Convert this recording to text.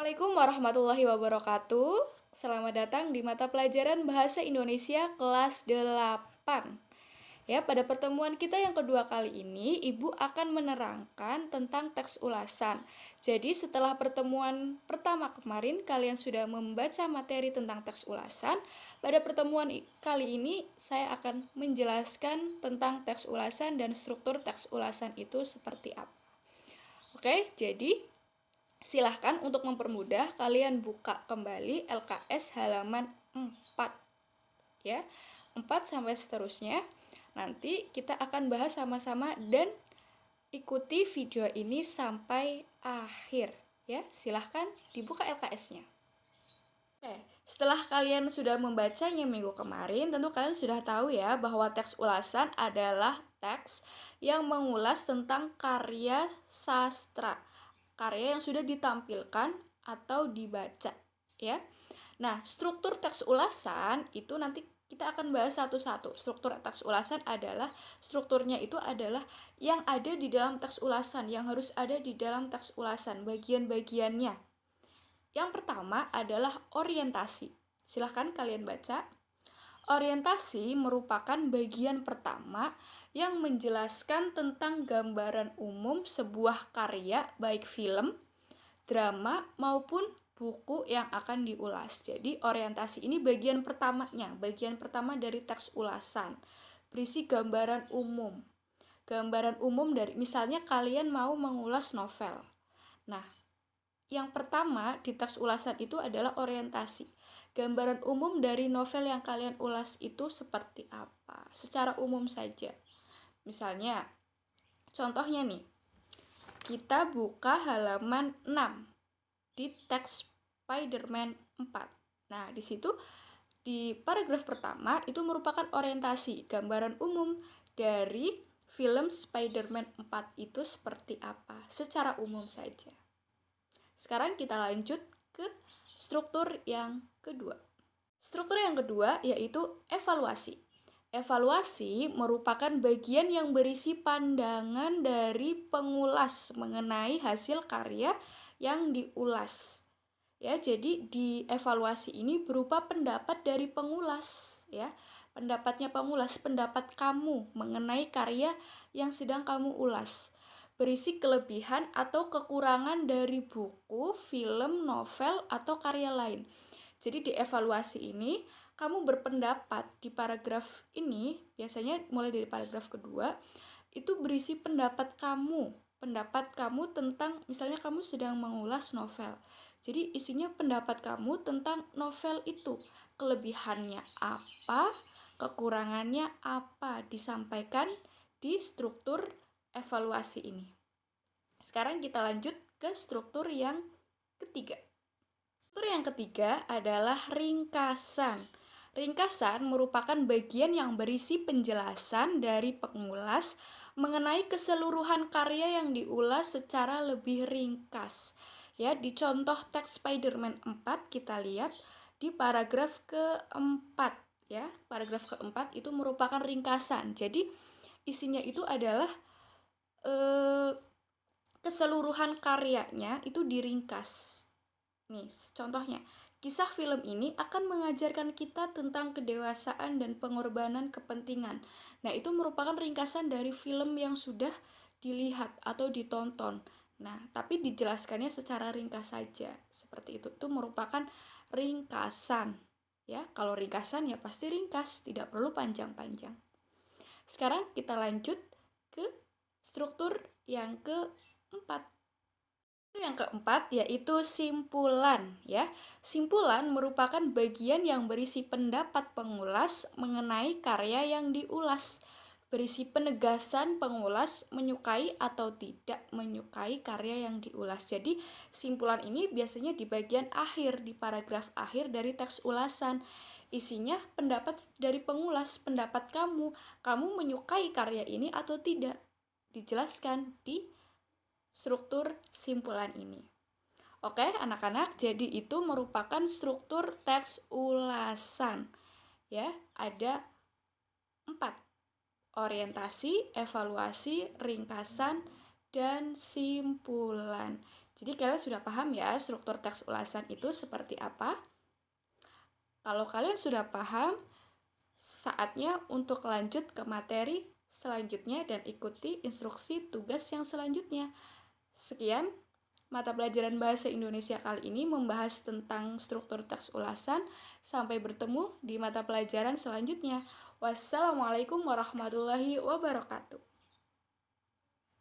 Assalamualaikum warahmatullahi wabarakatuh. Selamat datang di mata pelajaran Bahasa Indonesia kelas 8. Ya, pada pertemuan kita yang kedua kali ini, Ibu akan menerangkan tentang teks ulasan. Jadi, setelah pertemuan pertama kemarin kalian sudah membaca materi tentang teks ulasan, pada pertemuan kali ini saya akan menjelaskan tentang teks ulasan dan struktur teks ulasan itu seperti apa. Oke, jadi silahkan untuk mempermudah, kalian buka kembali LKS halaman 4 ya, 4 sampai seterusnya. Nanti kita akan bahas sama-sama dan ikuti video ini sampai akhir ya. Silahkan dibuka LKS-nya. Oke, setelah kalian sudah membacanya minggu kemarin, tentu kalian sudah tahu ya bahwa teks ulasan adalah teks yang mengulas tentang karya sastra, karya yang sudah ditampilkan atau dibaca ya. Nah, struktur teks ulasan itu nanti kita akan bahas satu-satu. Struktur teks ulasan adalah strukturnya itu adalah yang ada di dalam teks ulasan, yang harus ada di dalam teks ulasan, bagian-bagiannya. Yang pertama adalah orientasi. Silahkan kalian baca. Orientasi merupakan bagian pertama yang menjelaskan tentang gambaran umum sebuah karya, baik film, drama, maupun buku yang akan diulas. Jadi orientasi ini bagian pertamanya, bagian pertama dari teks ulasan. Berisi gambaran umum. Gambaran umum dari, misalnya kalian mau mengulas novel. Nah, yang pertama di teks ulasan itu adalah orientasi. Gambaran umum dari novel yang kalian ulas itu seperti apa? Secara umum saja. Misalnya, contohnya nih, kita buka halaman 6 di teks Spider-Man 4. Nah, di situ di paragraf pertama itu merupakan orientasi, gambaran umum dari film Spider-Man 4 itu seperti apa? Secara umum saja. Sekarang kita lanjut ke struktur yang kedua. Struktur yang kedua yaitu evaluasi. Evaluasi merupakan bagian yang berisi pandangan dari pengulas mengenai hasil karya yang diulas. Ya, jadi di evaluasi ini berupa pendapat dari pengulas, ya. Pendapatnya pengulas, pendapat kamu mengenai karya yang sedang kamu ulas. Berisi kelebihan atau kekurangan dari buku, film, novel, atau karya lain. Jadi di evaluasi ini, kamu berpendapat di paragraf ini, biasanya mulai dari paragraf kedua, itu berisi pendapat kamu tentang, misalnya kamu sedang mengulas novel. Jadi isinya pendapat kamu tentang novel itu. Kelebihannya apa, kekurangannya apa, disampaikan di struktur evaluasi ini. Sekarang kita lanjut ke struktur yang ketiga. Struktur yang ketiga adalah ringkasan. Ringkasan merupakan bagian yang berisi penjelasan dari pengulas mengenai keseluruhan karya yang diulas secara lebih ringkas. Ya, di contoh teks Spider-Man 4 kita lihat di paragraf keempat ya. Paragraf keempat itu merupakan ringkasan. Jadi isinya itu adalah keseluruhan karyanya itu diringkas. Nih, contohnya, kisah film ini akan mengajarkan kita tentang kedewasaan dan pengorbanan kepentingan. Nah, itu merupakan ringkasan dari film yang sudah dilihat atau ditonton. Nah, tapi dijelaskannya secara ringkas saja. Seperti itu. Itu merupakan ringkasan. Ya, kalau ringkasan ya pasti ringkas, tidak perlu panjang-panjang. Sekarang kita lanjut ke struktur yang keempat. Yang keempat yaitu simpulan ya. Simpulan merupakan bagian yang berisi pendapat pengulas mengenai karya yang diulas. Berisi penegasan pengulas menyukai atau tidak menyukai karya yang diulas. Jadi simpulan ini biasanya di bagian akhir, di paragraf akhir dari teks ulasan. Isinya pendapat dari pengulas, pendapat kamu menyukai karya ini atau tidak. Dijelaskan di struktur simpulan ini. Oke, anak-anak, jadi itu merupakan struktur teks ulasan. Ya, ada 4. Orientasi, evaluasi, ringkasan, dan simpulan. Jadi kalian sudah paham ya struktur teks ulasan itu seperti apa? Kalau kalian sudah paham, saatnya untuk lanjut ke materi selanjutnya dan ikuti instruksi tugas yang selanjutnya. Sekian, mata pelajaran Bahasa Indonesia kali ini membahas tentang struktur teks ulasan. Sampai bertemu di mata pelajaran selanjutnya. Wassalamualaikum warahmatullahi wabarakatuh.